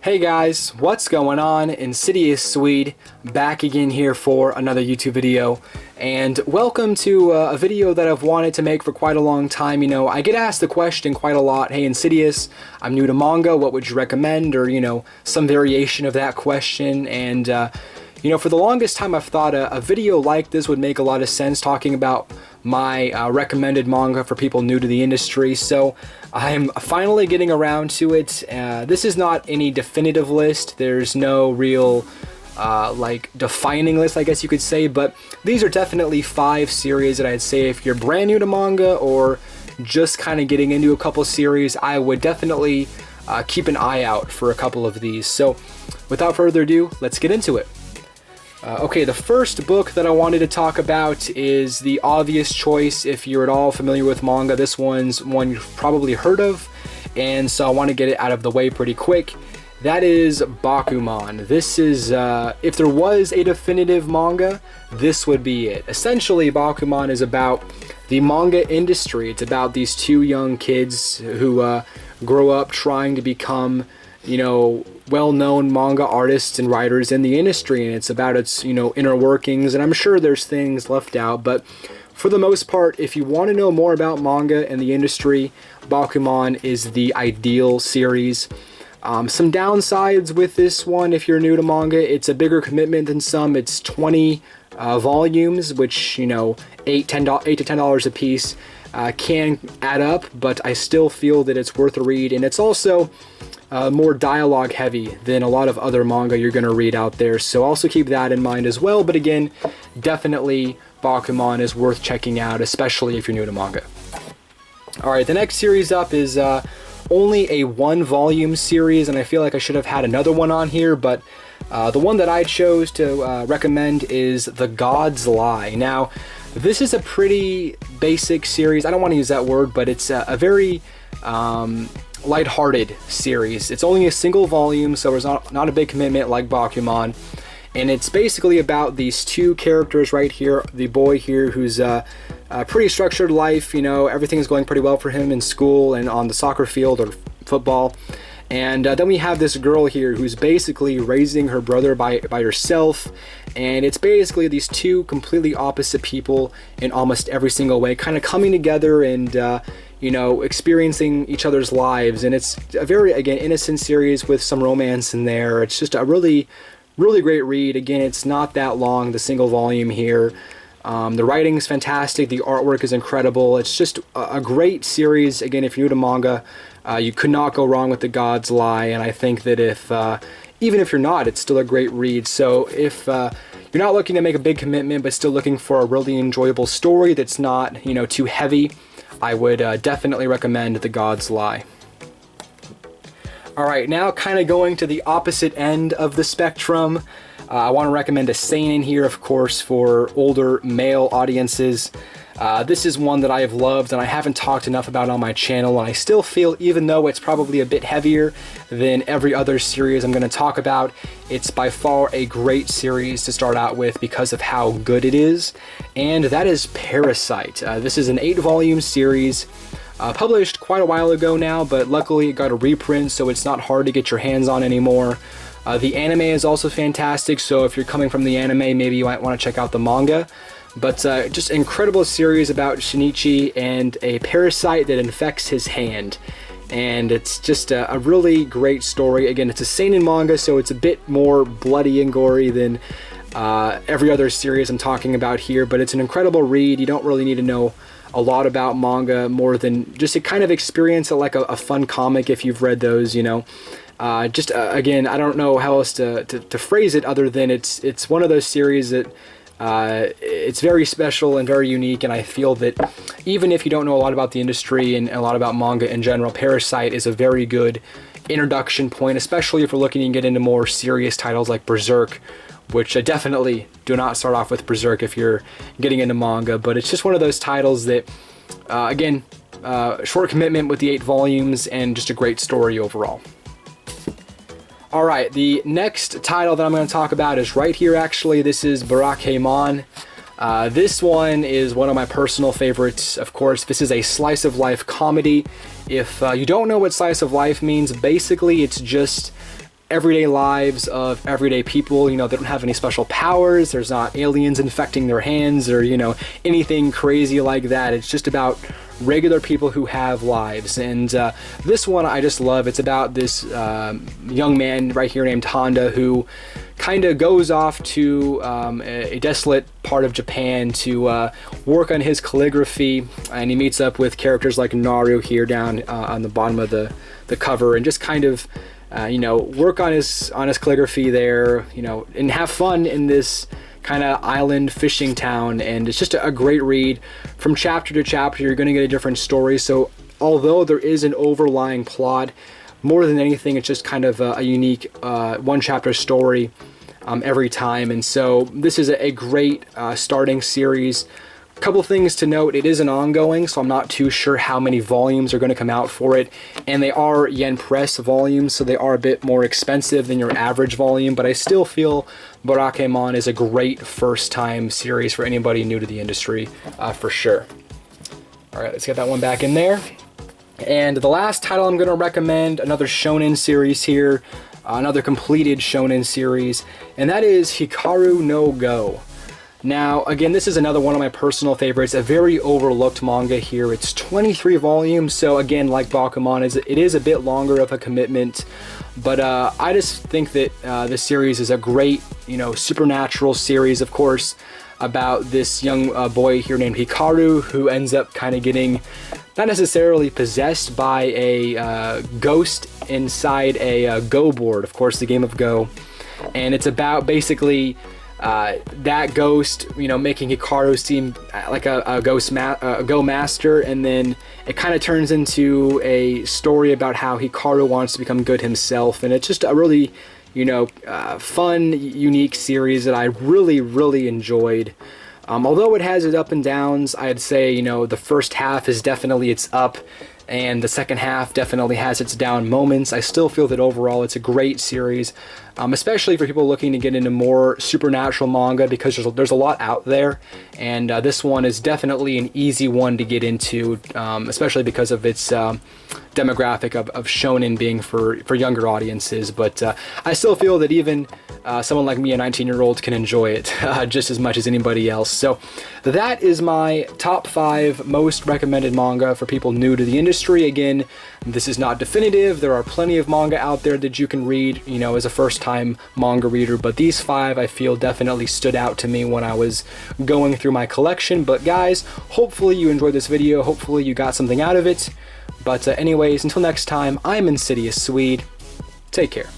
Hey guys, what's going on? InsidiousSwede back again here for another YouTube video, and welcome to a video that I've wanted to make for quite a long time. You know, I get asked the question quite a lot, hey Insidious, I'm new to manga, what would you recommend? Or, you know, some variation of that question. And you know, for the longest time I've thought a video like this would make a lot of sense, talking about my recommended manga for people new to the industry. So I'm finally getting around to it. This is not any definitive list. There's no real like defining list, I guess you could say, but these are definitely 5 series that I'd say if you're brand new to manga or just kind of getting into a couple series, I would definitely keep an eye out for a couple of these. So without further ado, let's get into it. Okay, the first book that I wanted to talk about is the obvious choice if you're at all familiar with manga. This one's one you've probably heard of, and so I want to get it out of the way pretty quick. That is Bakuman. This is, if there was a definitive manga, this would be it. Essentially, Bakuman is about the manga industry. It's about these 2 young kids who grow up trying to become, you know, well-known manga artists and writers in the industry, and it's about its, you know, inner workings, and I'm sure there's things left out, but for the most part, if you want to know more about manga and the industry, Bakuman is the ideal series. Some downsides with this one, if you're new to manga, it's a bigger commitment than some. It's 20 volumes, which, you know, $8 to $10 a piece, can add up, but I still feel that it's worth a read, and it's also more dialogue heavy than a lot of other manga you're going to read out there, so also keep that in mind as well. But again, definitely Bakuman is worth checking out, especially if you're new to manga. Alright, the next series up is only a 1-volume series, and I feel like I should have had another one on here, but the one that I chose to recommend is The God's Lie. Now, this is a pretty basic series. I don't want to use that word, but it's a very lighthearted series. It's only a single volume, so there's not a big commitment like Bakuman, and it's basically about these 2 characters right here. The boy here who's a pretty structured life, you know, everything's going pretty well for him in school and on the soccer field or football, and then we have this girl here who's basically raising her brother by herself, and it's basically these 2 completely opposite people in almost every single way kind of coming together and you know, experiencing each other's lives. And it's a very, again, innocent series with some romance in there. It's just a really great read. Again, it's not that long, the single volume here. The writing is fantastic, the artwork is incredible. It's just a great series. Again, if you're new to manga, you could not go wrong with The God's Lie, and I think that if even if you're not, it's still a great read. So if you're not looking to make a big commitment but still looking for a really enjoyable story that's not, you know, too heavy, I would definitely recommend The God's Lie. Alright, now kind of going to the opposite end of the spectrum, I want to recommend a seinen here, of course, for older male audiences. This is one that I have loved and I haven't talked enough about on my channel, and I still feel, even though it's probably a bit heavier than every other series I'm going to talk about, it's by far a great series to start out with because of how good it is, and that is Parasite. This is an 8-volume series, published quite a while ago now, but luckily it got a reprint, so it's not hard to get your hands on anymore. The anime is also fantastic, so if you're coming from the anime, maybe you might want to check out the manga. But just an incredible series about Shinichi and a parasite that infects his hand. And it's just a really great story. Again, it's a seinen manga, so it's a bit more bloody and gory than every other series I'm talking about here. But it's an incredible read. You don't really need to know a lot about manga more than just to kind of experience it like a fun comic if you've read those, you know. Again, I don't know how else to phrase it other than it's one of those series that it's very special and very unique, and I feel that even if you don't know a lot about the industry and a lot about manga in general, Parasite is a very good introduction point, especially if you're looking to get into more serious titles like Berserk, which definitely do not start off with Berserk if you're getting into manga, but it's just one of those titles that, again, short commitment with the 8 volumes and just a great story overall. Alright, the next title that I'm going to talk about is right here actually. This is Heyman. This one is one of my personal favorites. Of course, this is a slice of life comedy. If you don't know what slice of life means, basically it's just everyday lives of everyday people. You know, they don't have any special powers. There's not aliens infecting their hands or, you know, anything crazy like that. It's just about regular people who have lives. And this one I just love. It's about this young man right here named Honda who kind of goes off to a desolate part of Japan to work on his calligraphy, and he meets up with characters like Naru here down on the bottom of the cover, and just kind of you know, work on his calligraphy there, you know, and have fun in this kind of island fishing town. And it's just a great read. From chapter to chapter, you're going to get a different story. So although there is an overlying plot, more than anything, it's just kind of a unique one chapter story every time. And so this is a great starting series. Couple things to note: it is an ongoing, so I'm not too sure how many volumes are going to come out for it, and they are yen press volumes, so they are a bit more expensive than your average volume, but I still feel Bakuman is a great first time series for anybody new to the industry, for sure. All right, let's get that one back in there. And the last title I'm going to recommend, another shonen series here, another completed shonen series, and that is Hikaru No Go. Now, again, this is another one of my personal favorites, a very overlooked manga here. It's 23 volumes, so again, like Bakuman, it is a bit longer of a commitment, but I just think that this series is a great, you know, supernatural series, of course, about this young boy here named Hikaru, who ends up kind of getting, not necessarily possessed by a ghost inside a Go board, of course, the game of Go, and it's about basically that ghost, you know, making Hikaru seem like a Go master, and then it kind of turns into a story about how Hikaru wants to become good himself, and it's just a really, you know, fun, unique series that I really enjoyed. Although it has its up and downs, I'd say, you know, the first half is definitely its up, and the second half definitely has its down moments. I still feel that overall it's a great series, especially for people looking to get into more supernatural manga, because there's a lot out there, and this one is definitely an easy one to get into, especially because of its demographic of shonen being for younger audiences. But I still feel that even someone like me, a 19-year-old, can enjoy it just as much as anybody else. So that is my top 5 most recommended manga for people new to the industry. Again, this is not definitive. There are plenty of manga out there that you can read, you know, as a first-time manga reader, but these 5 I feel definitely stood out to me when I was going through my collection. But guys, hopefully you enjoyed this video. Hopefully you got something out of it. But anyways, until next time, I'm InsidiousSwede. Take care.